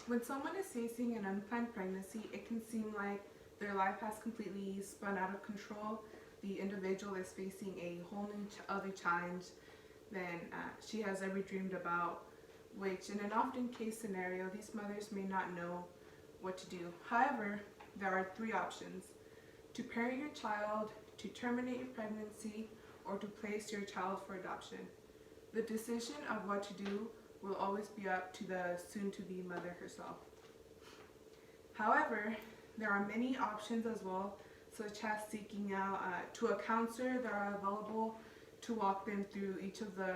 When someone is facing an unplanned pregnancy, it can seem like their life has completely spun out of control. The individual is facing a whole new other challenge than she has ever dreamed about, which in an often case scenario, these mothers may not know what to do. However, there are three options: to parent your child, to terminate your pregnancy, or to place your child for adoption. The decision of what to do will always be up to the soon-to-be mother herself. However, there are many options as well, such as seeking out to a counselor that are available to walk them through each of the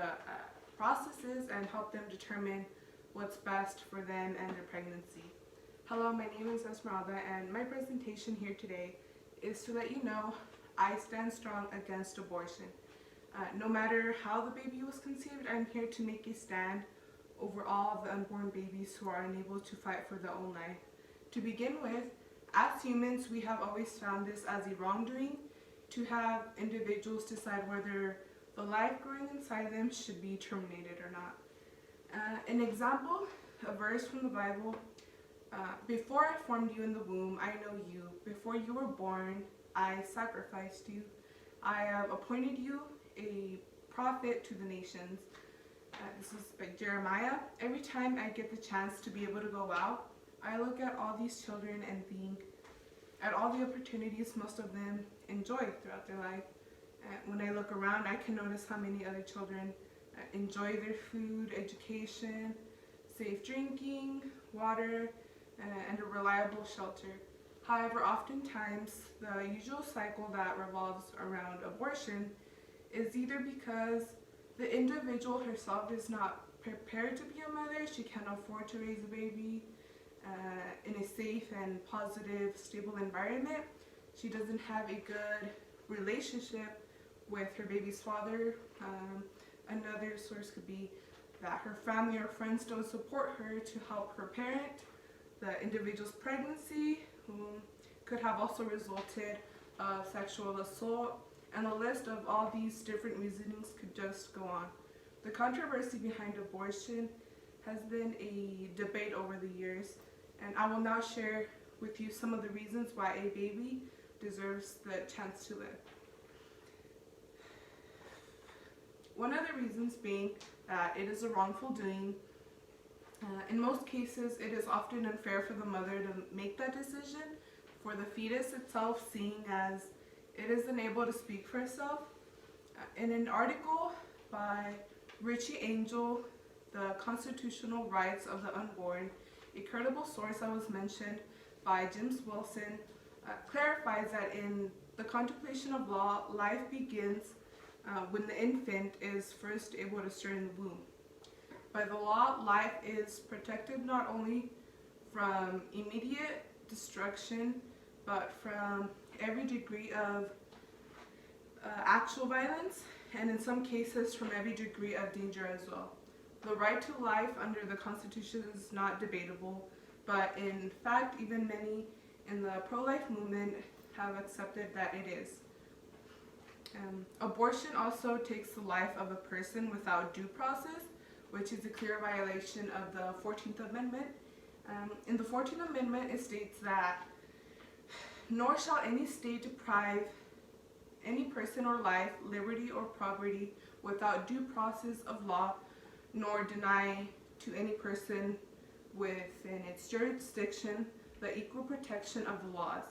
processes and help them determine what's best for them and their pregnancy. Hello, my name is Esmeralda, and my presentation here today is to let you know I stand strong against abortion. No matter how the baby was conceived, I'm here to make a stand over all of the unborn babies who are unable to fight for their own life. To begin with, as humans, we have always found this as a wrongdoing to have individuals decide whether the life growing inside them should be terminated or not. An example, a verse from the Bible: before I formed you in the womb, I know you. Before you were born, I sacrificed you. I have appointed you a prophet to the nations. This is by Jeremiah. Every time I get the chance to be able to go out, I look at all these children and think at all the opportunities most of them enjoy throughout their life. When I look around, I can notice how many other children enjoy their food, education, safe drinking, water, and a reliable shelter. However, oftentimes the usual cycle that revolves around abortion is either because the individual herself is not prepared to be a mother, she can't afford to raise a baby in a safe and positive, stable environment. She doesn't have a good relationship with her baby's father. Another source could be that her family or friends don't support her to help her parent the individual's pregnancy, could have also resulted of sexual assault, and the list of all these different reasonings could just go on. The controversy behind abortion has been a debate over the years, and I will now share with you some of the reasons why a baby deserves the chance to live. One of the reasons being that it is a wrongful doing. In most cases, it is often unfair for the mother to make that decision for the fetus itself, seeing as it is unable to speak for itself. In an article by Richie Angel, The Constitutional Rights of the Unborn, a credible source that was mentioned by James Wilson, clarifies that in the contemplation of law, life begins when the infant is first able to stir in the womb. By the law, life is protected not only from immediate destruction, but from every degree of actual violence, and in some cases from every degree of danger as well. The right to life under the Constitution is not debatable, but in fact, even many in the pro-life movement have accepted that it is. Abortion also takes the life of a person without due process, which is a clear violation of the 14th Amendment. In the 14th Amendment, it states that nor shall any state deprive any person or life, liberty, or property without due process of law, nor deny to any person within its jurisdiction the equal protection of the laws.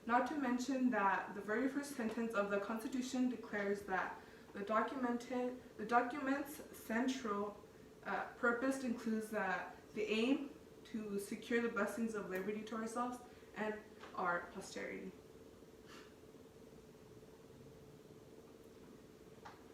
Not to mention that the very first sentence of the Constitution declares that the document's central purpose includes the aim to secure the blessings of liberty to ourselves and our posterity.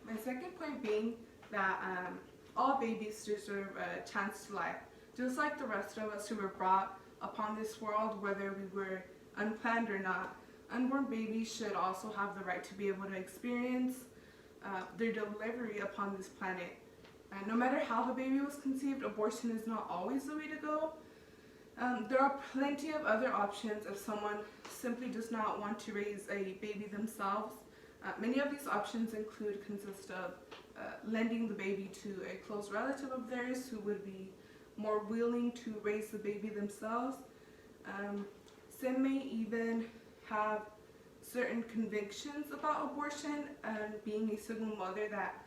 My second point being that all babies deserve a chance to life. Just like the rest of us who were brought upon this world, whether we were unplanned or not, unborn babies should also have the right to be able to experience their delivery upon this planet. No matter how the baby was conceived, abortion is not always the way to go. There are plenty of other options if someone simply does not want to raise a baby themselves. Many of these options consist of lending the baby to a close relative of theirs who would be more willing to raise the baby themselves. Some may even have certain convictions about abortion, and being a single mother that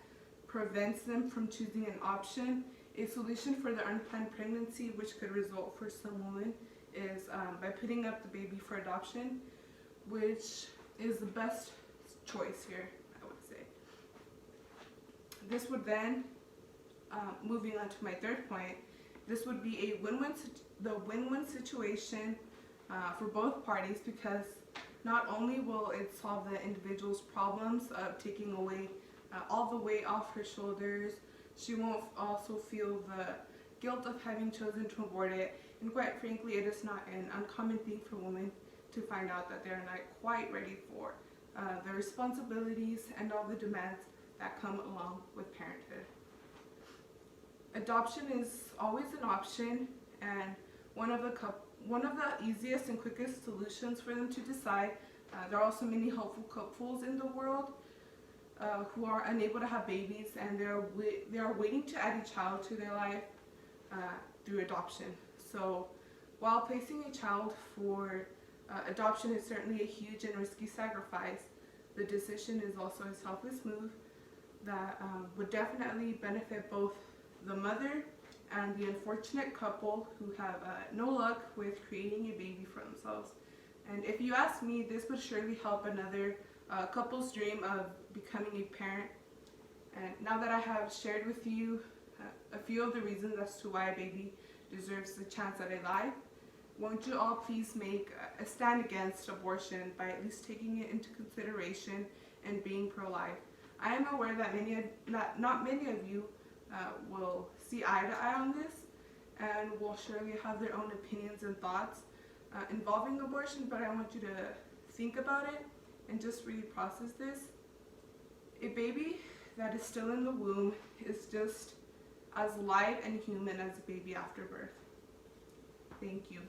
prevents them from choosing an option. A solution for the unplanned pregnancy, which could result for some women, is by putting up the baby for adoption, which is the best choice here, I would say. This would then, moving on to my third point, this would be the win-win situation for both parties, because not only will it solve the individual's problems of taking away all the weight off her shoulders, she won't also feel the guilt of having chosen to abort it, and quite frankly, it is not an uncommon thing for women to find out that they're not quite ready for the responsibilities and all the demands that come along with parenthood. Adoption is always an option, and one of the easiest and quickest solutions for them to decide. There are also many hopeful couples in the world who are unable to have babies, and they are waiting to add a child to their life through adoption. So while placing a child for adoption is certainly a huge and risky sacrifice, the decision is also a selfless move that would definitely benefit both the mother and the unfortunate couple who have no luck with creating a baby for themselves. And if you ask me, this would surely help another couple's dream of becoming a parent. And now that I have shared with you a few of the reasons as to why a baby deserves the chance at a life, won't you all please make a stand against abortion by at least taking it into consideration and being pro-life? I am aware that not many of you will see eye to eye on this, and will surely have their own opinions and thoughts involving abortion, but I want you to think about it and just really process this. A baby that is still in the womb is just as live and human as a baby after birth. Thank you.